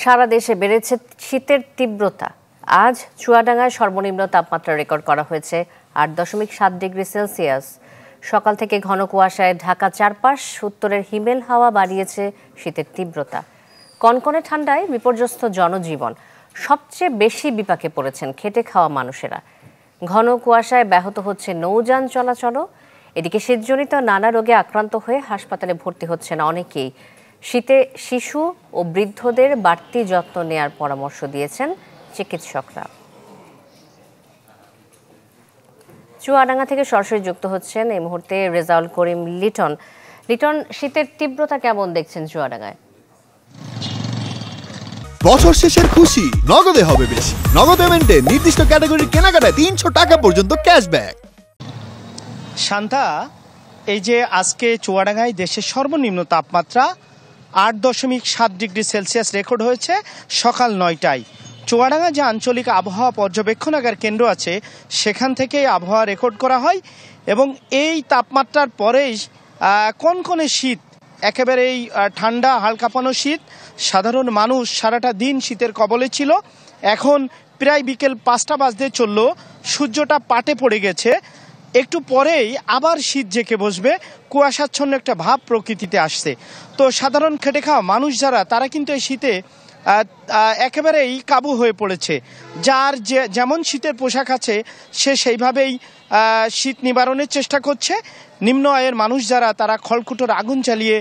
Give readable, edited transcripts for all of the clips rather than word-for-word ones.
সারা দেশে বেড়েছে শীতের তীব্রতা। আজ চুয়াডাঙ্গায় সর্বনিম্ন তাপমাত্রা রেকর্ড করা হয়েছে 8.7 ডিগ্রি সেলসিয়াস। সকাল থেকে ঘন কুয়াশায় ঢাকা চারপাশ, উত্তরের হিমেল হাওয়া বাড়িয়েছে শীতের তীব্রতা। কনকনে ঠান্ডায় বিপর্যস্ত জনজীবন। সবচেয়ে বেশি বিপাকে পড়েছেন খেটে খাওয়া মানুষেরা। ঘন কুয়াশায় ব্যাহত হচ্ছে নৌযান চলাচলও। এদিকে শীতজনিত নানা রোগে আক্রান্ত হয়ে হাসপাতালে ভর্তি হচ্ছেন অনেকেই। শীতে শিশু ও বৃদ্ধদের বাড়তি যত্ন নেয়ার পরামর্শ দিয়েছেন চিকিৎসকরা। চুয়াডাঙ্গা থেকে সরাসরি যুক্ত হচ্ছেন এই মুহূর্তে রেজাউল করিম লিটন। লিটন, শীতের তীব্রতা কেমন দেখছেন চুয়াডাঙ্গায়? বছর শেষের খুশি নগদে হবে বেশি। নগদ পেমেন্টে নির্দিষ্ট ক্যাটাগরির কেনাকাটায় 300 টাকা পর্যন্ত ক্যাশব্যাক। শান্তা, এই যে আজকে চুয়াডাঙ্গায় দেশের সর্বনিম্ন তাপমাত্রা 8.7 ডিগ্রি সেলসিয়াস রেকর্ড হয়েছে সকাল 9টায়। চুয়াডাঙ্গা যে আঞ্চলিক আবহাওয়া পর্যবেক্ষণাগার কেন্দ্র আছে সেখান থেকেই আবহাওয়া রেকর্ড করা হয় এবং এই তাপমাত্রার পরেই কনকনে শীত, একেবারেই ঠান্ডা হাল কাঁপানো শীত। সাধারণ মানুষ সারাটা দিন শীতের কবলে ছিল। এখন প্রায় বিকেল 5টা বাজতে চলল, সূর্যটা পাটে পড়ে গেছে। একটু পরেই আবার শীত জেঁকে বসবে, কুয়াশাচ্ছন্ন একটা ভাব প্রকৃতিতে আসছে। তো সাধারণ খেটে খাওয়া মানুষ যারা, তারা কিন্তু এই শীতে একেবারেই কাবু হয়ে পড়েছে। যার যেমন শীতের পোশাক আছে সে সেইভাবেই শীত নিবারণের চেষ্টা করছে। নিম্ন আয়ের মানুষ যারা, তারা খড়কুটোর আগুন জ্বালিয়ে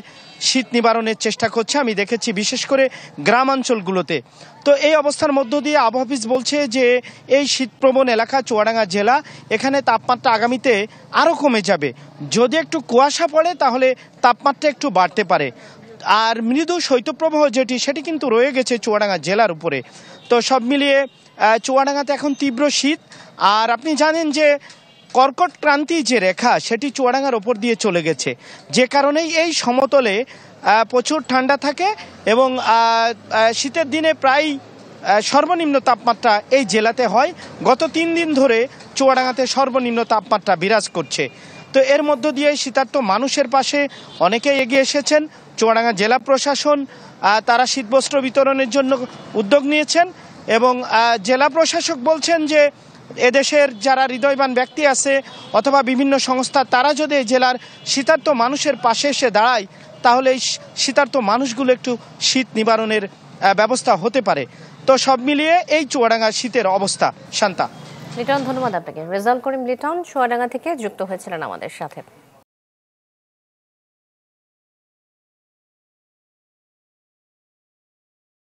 শীত নিবারণের চেষ্টা করছে, আমি দেখেছি বিশেষ করে গ্রামাঞ্চলগুলোতে। তো এই অবস্থার মধ্য দিয়ে আবহাওয়া অফিস বলছে যে এই শীতপ্রবণ এলাকা চুয়াডাঙ্গা জেলা, এখানে তাপমাত্রা আগামীতে আরও কমে যাবে। যদি একটু কুয়াশা পড়ে তাহলে তাপমাত্রা একটু বাড়তে পারে। আর মৃদু শৈত্যপ্রবাহ সেটি কিন্তু রয়ে গেছে চুয়াডাঙ্গা জেলার উপরে। তো সব মিলিয়ে চুয়াডাঙ্গাতে এখন তীব্র শীত। আর আপনি জানেন যে কর্কট ক্রান্তি যে রেখা, সেটি চুয়াডাঙ্গার ওপর দিয়ে চলে গেছে, যে কারণেই এই সমতলে প্রচুর ঠান্ডা থাকে এবং শীতের দিনে প্রায় সর্বনিম্ন তাপমাত্রা এই জেলাতে হয়। গত 3 দিন ধরে চুয়াডাঙ্গাতে সর্বনিম্ন তাপমাত্রা বিরাজ করছে। তো এর মধ্য দিয়ে শীতার্ত মানুষের পাশে অনেকেই এগিয়ে এসেছেন। চুয়াডাঙ্গা জেলা প্রশাসন তারা শীতবস্ত্র বিতরণের জন্য উদ্যোগ নিয়েছেন এবং জেলা প্রশাসক বলছেন যে এদেশের যারা হৃদয়বান ব্যক্তি আছে অথবা বিভিন্ন সংস্থা, তারা যদি এই জেলার শীতার্ত মানুষের পাশে এসে দাঁড়ায় তাহলে এই শীতার্ত মানুষগুলো একটু শীত নিবারণের ব্যবস্থা হতে পারে। তো সব মিলিয়ে এই চুয়াডাঙ্গার শীতের অবস্থা। শান্তা। লিটন, ধন্যবাদ আপনাকে। রেজাউল করিম লিটন চুয়াডাঙ্গা থেকে যুক্ত হয়েছিলেন আমাদের সাথে।